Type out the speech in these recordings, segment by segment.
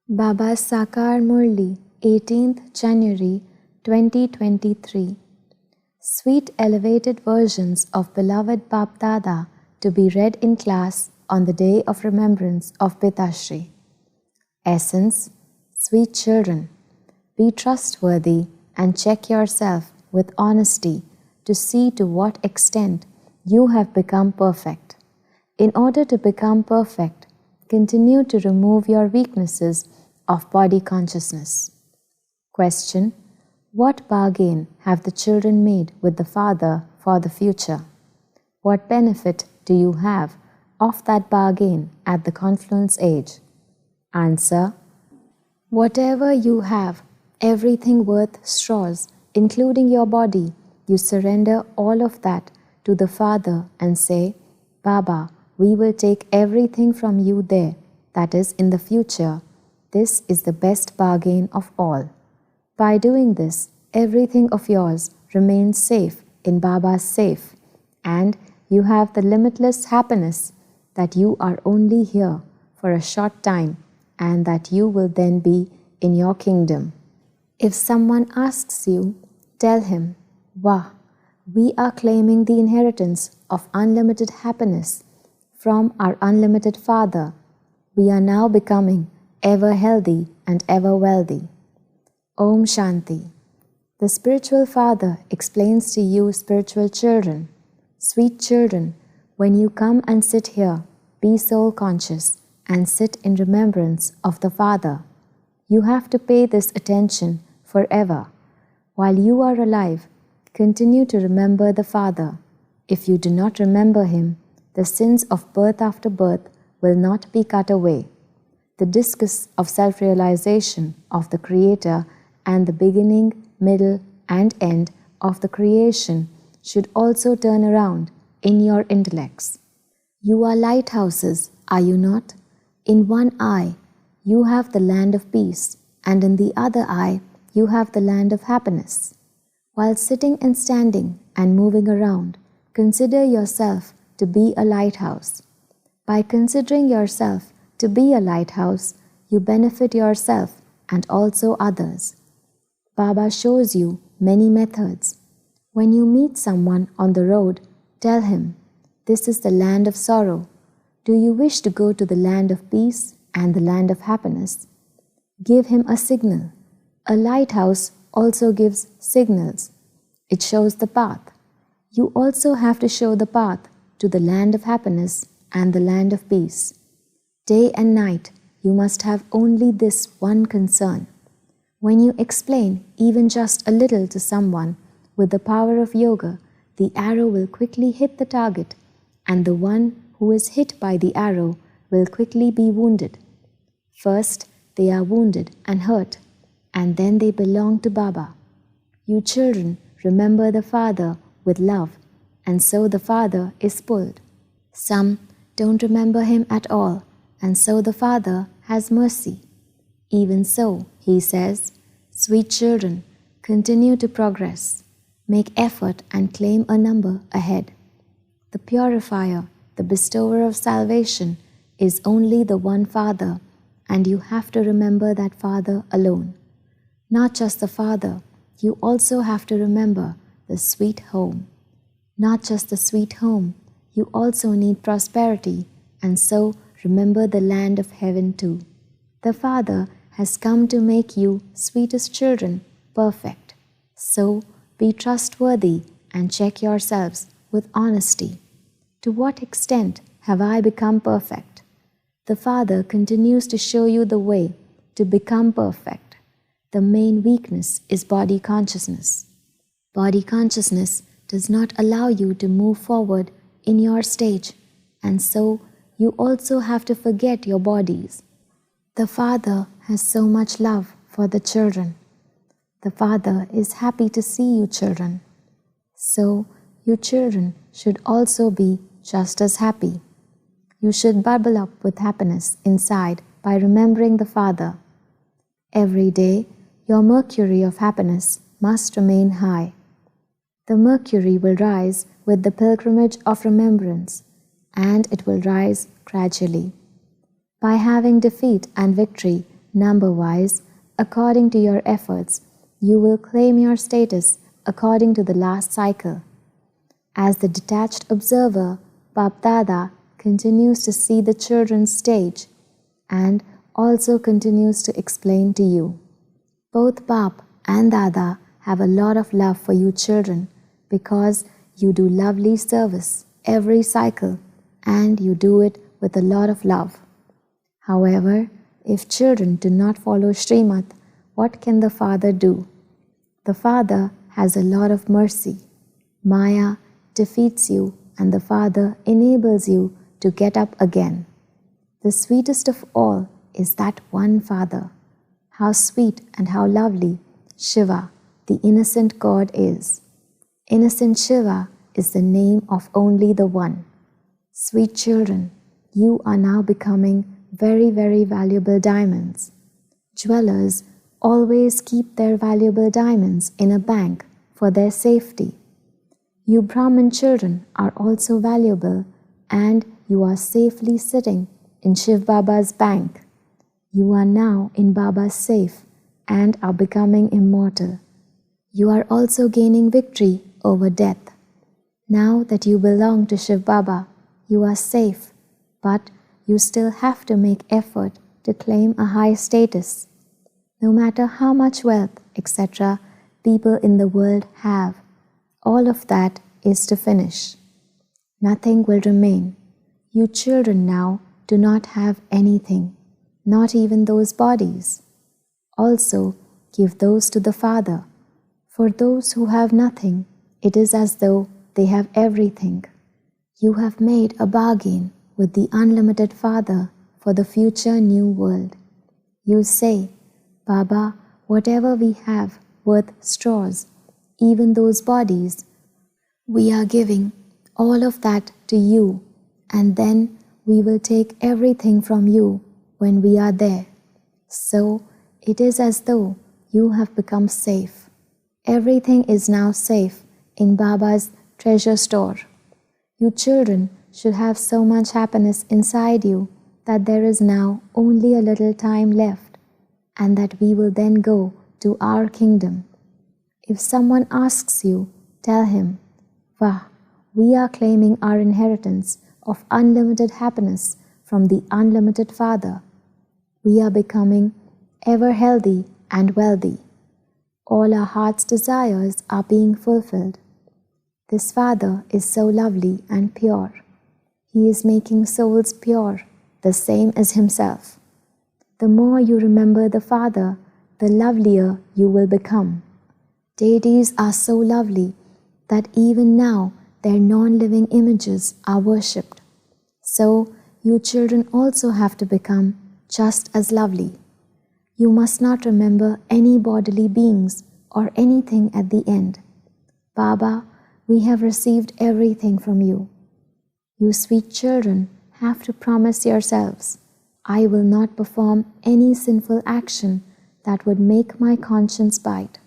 Baba Sakar Murli, 18th January 2023. Sweet elevated versions of beloved BapDada to be read in class on the day of remembrance of Pitashri. Essence: sweet children, be trustworthy and check yourself with honesty to see to what extent you have become perfect. In order to become perfect, continue to remove your weaknesses of body consciousness. Question: what bargain have the children made with the Father for the future? What benefit do you have of that bargain at the confluence age? Answer: whatever you have, everything worth straws, including your body, you surrender all of that to the Father and say, Baba, we will take everything from you there, that is in the future. This is the best bargain of all. By doing this, everything of yours remains safe in Baba's safe, and you have the limitless happiness that you are only here for a short time and that you will then be in your kingdom. If someone asks you, tell him, Wah, we are claiming the inheritance of unlimited happiness from our unlimited Father. We are now becoming ever healthy and ever wealthy. Om Shanti. The spiritual Father explains to you, spiritual children, sweet children, when you come and sit here, be soul conscious and sit in remembrance of the Father. You have to pay this attention forever. While you are alive, continue to remember the Father. If you do not remember Him, the sins of birth after birth will not be cut away. The discus of self-realization of the Creator and the beginning, middle, and end of the creation should also turn around in your intellects. You are lighthouses, are you not? In one eye, you have the land of peace, and in the other eye, you have the land of happiness. While sitting and standing and moving around, consider yourself to be a lighthouse. By considering yourself to be a lighthouse, you benefit yourself and also others. Baba shows you many methods. When you meet someone on the road, tell him, this is the land of sorrow. Do you wish to go to the land of peace and the land of happiness? Give him a signal. A lighthouse also gives signals. It shows the path. You also have to show the path to the land of happiness and the land of peace. Day and night, you must have only this one concern. When you explain even just a little to someone, with the power of yoga, the arrow will quickly hit the target, and the one who is hit by the arrow will quickly be wounded. First, they are wounded and hurt, and then they belong to Baba. You children remember the Father with love, and so the Father is pulled. Some don't remember Him at all, and so the Father has mercy. Even so, He says, sweet children, continue to progress. Make effort and claim a number ahead. The purifier, the bestower of salvation, is only the one Father, and you have to remember that Father alone. Not just the Father, you also have to remember the sweet home. Not just the sweet home, you also need prosperity, and so remember the land of heaven too. The Father has come to make you, sweetest children, perfect. So be trustworthy and check yourselves with honesty. To what extent have I become perfect? The Father continues to show you the way to become perfect. The main weakness is body consciousness. Body consciousness does not allow you to move forward in your stage, and so you also have to forget your bodies. The Father has so much love for the children. The Father is happy to see you children. So you children should also be just as happy. You should bubble up with happiness inside by remembering the Father. Every day, your mercury of happiness must remain high. The mercury will rise with the pilgrimage of remembrance, and it will rise gradually. By having defeat and victory number-wise, according to your efforts, you will claim your status according to the last cycle. As the detached observer, BapDada continues to see the children's stage and also continues to explain to you. Both Bap and Dada have a lot of love for you children because you do lovely service every cycle and you do it with a lot of love. However, if children do not follow Srimad, what can the Father do? The Father has a lot of mercy. Maya defeats you and the Father enables you to get up again. The sweetest of all is that one Father. How sweet and how lovely Shiva, the innocent God, is. Innocent Shiva is the name of only the One. Sweet children, you are now becoming very, very valuable diamonds. Jewelers always keep their valuable diamonds in a bank for their safety. You Brahmin children are also valuable and you are safely sitting in Shiv Baba's bank. You are now in Baba's safe and are becoming immortal. You are also gaining victory over death. Now that you belong to Shiv Baba, you are safe, but you still have to make effort to claim a high status. No matter how much wealth, etc., people in the world have, all of that is to finish. Nothing will remain. You children now do not have anything, not even those bodies. Also, give those to the Father. For those who have nothing, it is as though they have everything. You have made a bargain with the unlimited Father for the future new world. You say, Baba, whatever we have worth straws, even those bodies, we are giving all of that to you, and then we will take everything from you when we are there. So it is as though you have become safe. Everything is now safe in Baba's treasure store. You children should have so much happiness inside you that there is now only a little time left and that we will then go to our kingdom. If someone asks you, tell him, Vah, we are claiming our inheritance of unlimited happiness from the unlimited Father. We are becoming ever healthy and wealthy. All our heart's desires are being fulfilled. This Father is so lovely and pure. He is making souls pure, the same as Himself. The more you remember the Father, the lovelier you will become. Deities are so lovely that even now their non-living images are worshipped. So you children also have to become just as lovely. You must not remember any bodily beings or anything at the end. Baba, we have received everything from you. You sweet children have to promise yourselves, I will not perform any sinful action that would make my conscience bite.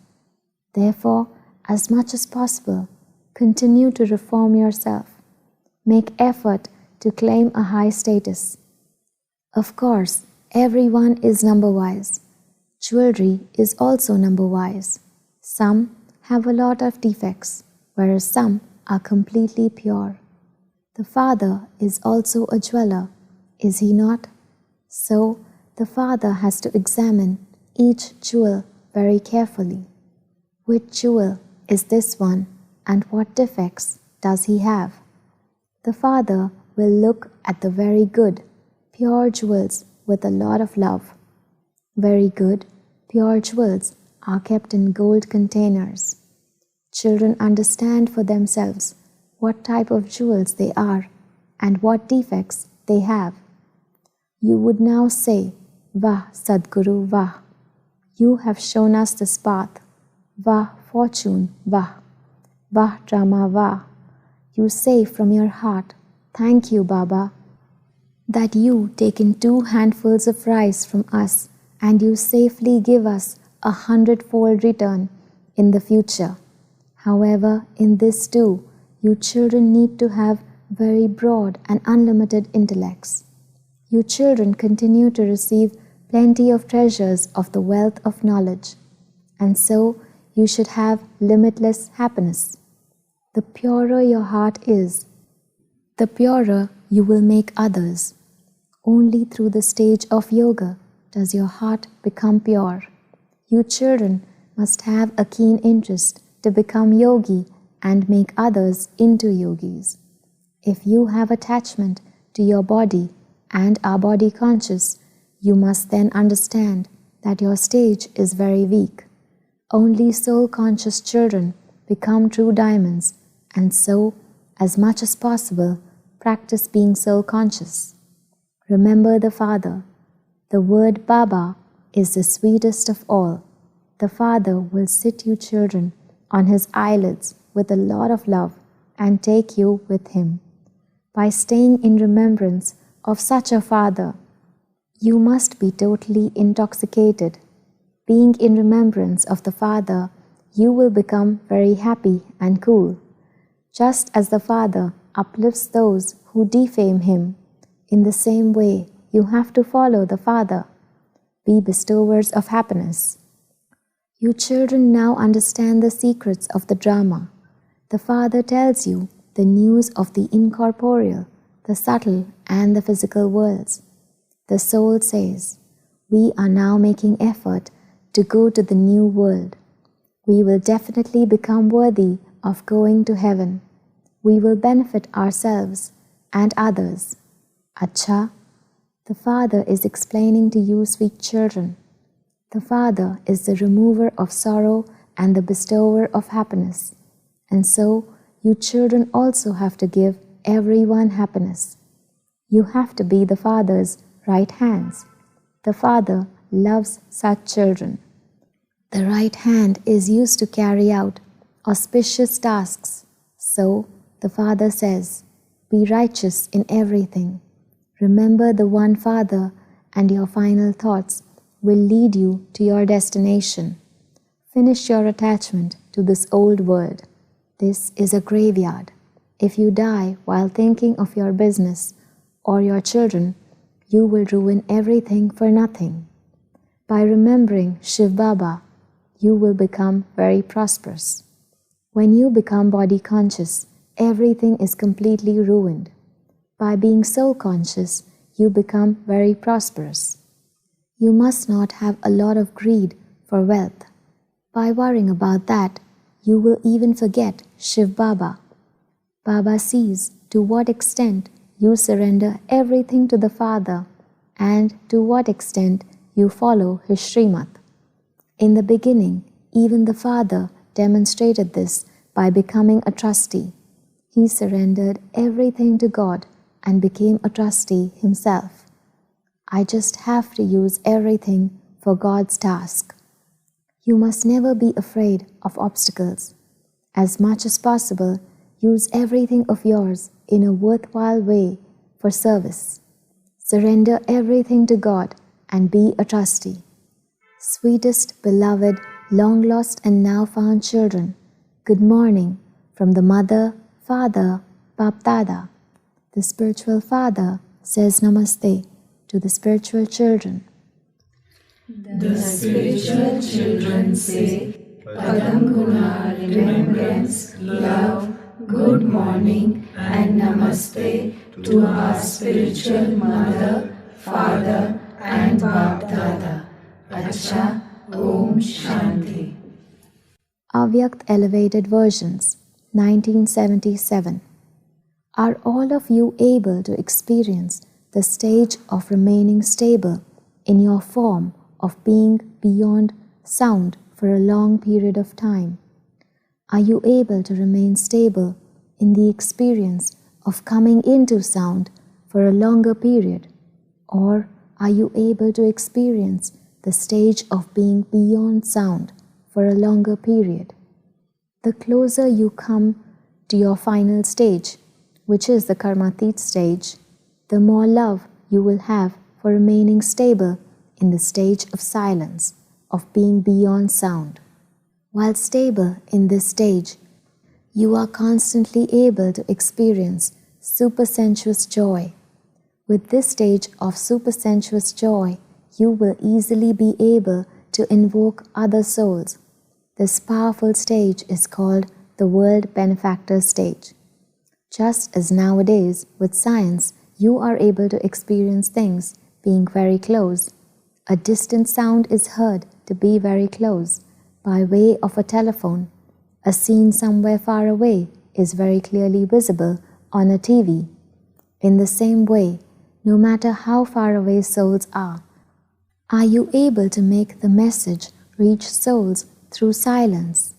Therefore, as much as possible, continue to reform yourself. Make effort to claim a high status. Of course, everyone is number-wise. Jewelry is also number-wise. Some have a lot of defects, whereas some are completely pure. The Father is also a jeweler, is he not? So, the Father has to examine each jewel very carefully. Which jewel is this one and what defects does he have? The Father will look at the very good, pure jewels with a lot of love. Very good, pure jewels are kept in gold containers. Children understand for themselves what type of jewels they are and what defects they have. You would now say, Vah Sadguru Vah. You have shown us this path. Vah fortune Vah. Vah Rama Vah. You say from your heart, thank you Baba, that you take in 2 handfuls of rice from us and you safely give us 100-fold return in the future. However, in this too, you children need to have very broad and unlimited intellects. You children continue to receive plenty of treasures of the wealth of knowledge, and so you should have limitless happiness. The purer your heart is, the purer you will make others. Only through the stage of yoga does your heart become pure. You children must have a keen interest to become yogi and make others into yogis. If you have attachment to your body and are body conscious, you must then understand that your stage is very weak. Only soul-conscious children become true diamonds, and so, as much as possible, practice being soul-conscious. Remember the Father. The word Baba is the sweetest of all. The Father will sit you children on His eyelids with a lot of love and take you with Him. By staying in remembrance of such a Father, you must be totally intoxicated. Being in remembrance of the Father, you will become very happy and cool. Just as the Father uplifts those who defame Him, in the same way you have to follow the Father. Be bestowers of happiness. You children now understand the secrets of the drama. The Father tells you the news of the incorporeal, the subtle and the physical worlds. The soul says, we are now making effort to go to the new world. We will definitely become worthy of going to heaven. We will benefit ourselves and others. Acha, the Father is explaining to you, sweet children. The Father is the remover of sorrow and the bestower of happiness. And so, you children also have to give everyone happiness. You have to be the Father's right hands. The Father loves such children. The right hand is used to carry out auspicious tasks. So, the Father says, be righteous in everything. Remember the one Father, and your final thoughts will lead you to your destination. Finish your attachment to this old world. This is a graveyard. If you die while thinking of your business or your children, you will ruin everything for nothing. By remembering Shiv Baba, you will become very prosperous. When you become body conscious, everything is completely ruined. By being soul conscious, you become very prosperous. You must not have a lot of greed for wealth. By worrying about that, you will even forget Shiv Baba. Baba sees to what extent you surrender everything to the Father and to what extent you follow His Srimad. In the beginning, even the Father demonstrated this by becoming a trustee. He surrendered everything to God and became a trustee himself. I just have to use everything for God's task. You must never be afraid of obstacles. As much as possible, use everything of yours in a worthwhile way for service. Surrender everything to God and be a trustee. Sweetest, beloved, long-lost and now found children, good morning from the Mother, Father, BapDada. The spiritual Father says Namaste to the spiritual children. The spiritual children say, Padam Guna, remembrance, love, good morning and Namaste to our spiritual Mother, Father and BapDada. Acha, Om Shanti. Avyakt Elevated Versions, 1977. Are all of you able to experience the stage of remaining stable in your form of being beyond sound for a long period of time? Are you able to remain stable in the experience of coming into sound for a longer period? Or are you able to experience the stage of being beyond sound for a longer period? The closer you come to your final stage, which is the Karmatit stage, the more love you will have for remaining stable in the stage of silence, of being beyond sound. While stable in this stage, you are constantly able to experience supersensuous joy. With this stage of supersensuous joy, you will easily be able to invoke other souls. This powerful stage is called the World Benefactor stage. Just as nowadays, with science, you are able to experience things being very close. A distant sound is heard to be very close by way of a telephone. A scene somewhere far away is very clearly visible on a TV. In the same way, no matter how far away souls are you able to make the message reach souls through silence?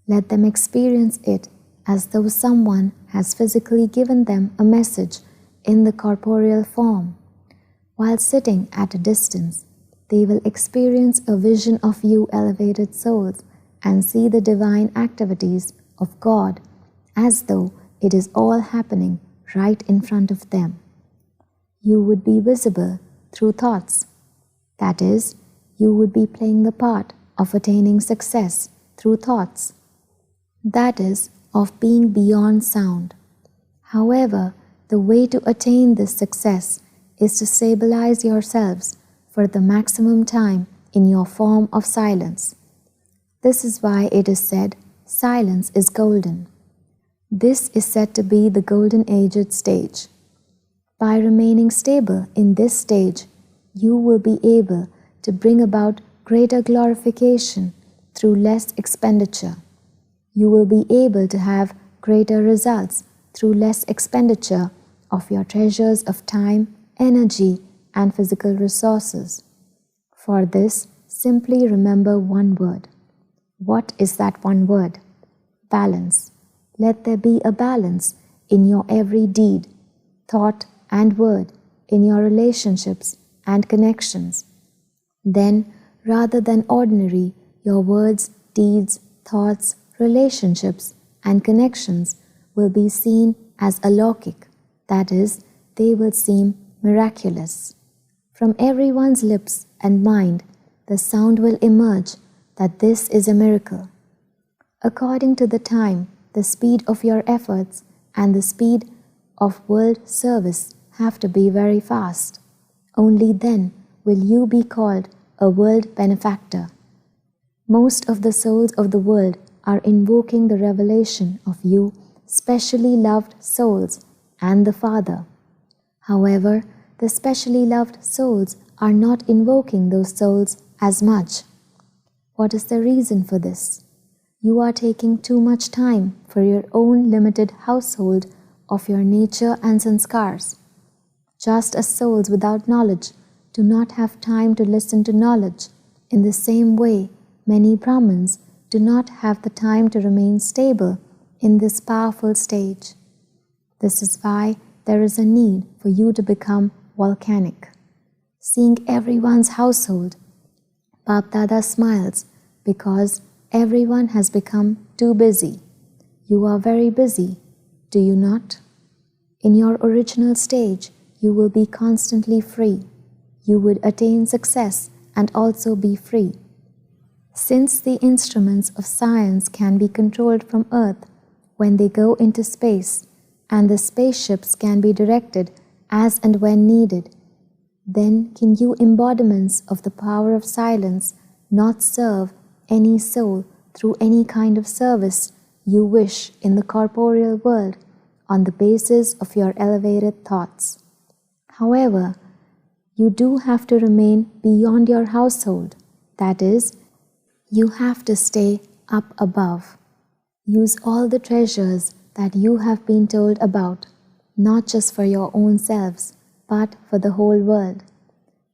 Let them experience it as though someone has physically given them a message in the corporeal form. While sitting at a distance, they will experience a vision of you elevated souls and see the divine activities of God as though it is all happening right in front of them. You would be visible through thoughts. That is, you would be playing the part of attaining success through thoughts. That is, of being beyond sound. However, the way to attain this success is to stabilize yourselves for the maximum time in your form of silence. This is why it is said, silence is golden. This is said to be the golden aged stage. By remaining stable in this stage, you will be able to bring about greater glorification through less expenditure. You will be able to have greater results through less expenditure of your treasures of time, energy, and physical resources. For this, simply remember one word. What is that one word? Balance. Let there be a balance in your every deed, thought, and word, in your relationships and connections. Then, rather than ordinary, your words, deeds, thoughts, relationships, and connections will be seen as alaukic, that is, they will seem miraculous. From everyone's lips and mind, the sound will emerge that this is a miracle. According to the time, the speed of your efforts and the speed of world service have to be very fast. Only then will you be called a world benefactor. Most of the souls of the world are invoking the revelation of you, specially loved souls, and the Father. However, the specially loved souls are not invoking those souls as much. What is the reason for this? You are taking too much time for your own limited household of your nature and sanskars. Just as souls without knowledge do not have time to listen to knowledge, in the same way, many Brahmins do not have the time to remain stable in this powerful stage. This is why there is a need for you to become volcanic. Seeing everyone's household, BapDada smiles because everyone has become too busy. You are very busy, do you not? In your original stage, you will be constantly free. You would attain success and also be free. Since the instruments of science can be controlled from Earth when they go into space, and the spaceships can be directed as and when needed, then can you embodiments of the power of silence not serve any soul through any kind of service you wish in the corporeal world on the basis of your elevated thoughts. However, you do have to remain beyond your household, that is, you have to stay up above. Use all the treasures that you have been told about, not just for your own selves, but for the whole world.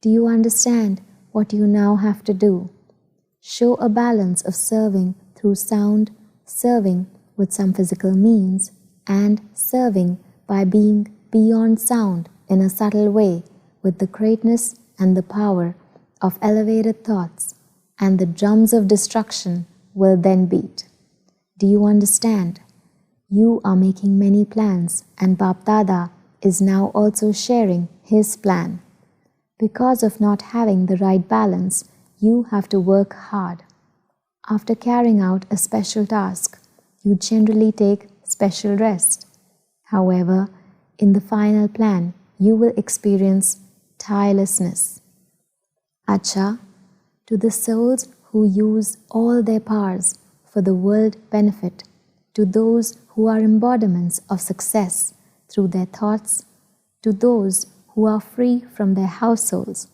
Do you understand what you now have to do? Show a balance of serving through sound, serving with some physical means, and serving by being beyond sound in a subtle way with the greatness and the power of elevated thoughts, and the drums of destruction will then beat. Do you understand? You are making many plans, and BapDada is now also sharing his plan. Because of not having the right balance, you have to work hard. After carrying out a special task, you generally take special rest. However, in the final plan, you will experience tirelessness. Acha, to the souls who use all their powers for the world benefit, to those who are embodiments of success through their thoughts, to those who are free from their households,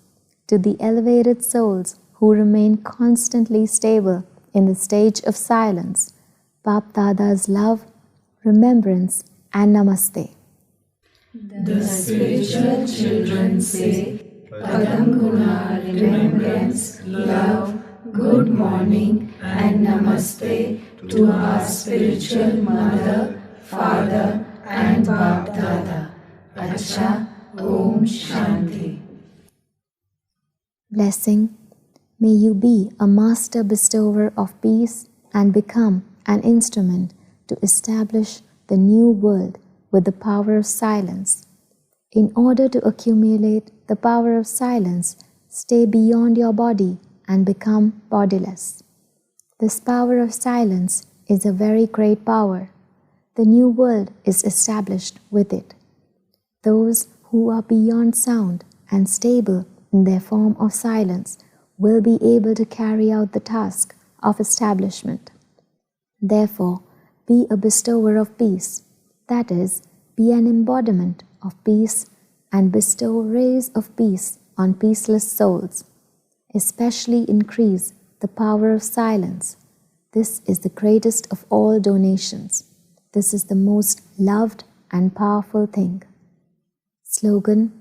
to the elevated souls who remain constantly stable in the stage of silence, BapDada's love, remembrance and namaste. The spiritual children say, Padam Guna, remembrance, love, good morning and namaste to our spiritual mother, father and BapDada. Acha, Om Shanti. Blessing, may you be a master bestower of peace and become an instrument to establish the new world with the power of silence. In order to accumulate the power of silence, stay beyond your body and become bodiless. This power of silence is a very great power. The new world is established with it. Those who are beyond sound and stable in their form of silence will be able to carry out the task of establishment. Therefore, be a bestower of peace, that is, be an embodiment of peace and bestow rays of peace on peaceless souls. Especially increase the power of silence. This is the greatest of all donations. This is the most loved and powerful thing. Slogan: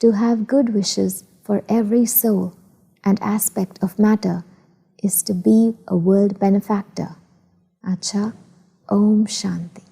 to have good wishes for every soul and aspect of matter is to be a world benefactor. Acha, Om Shanti.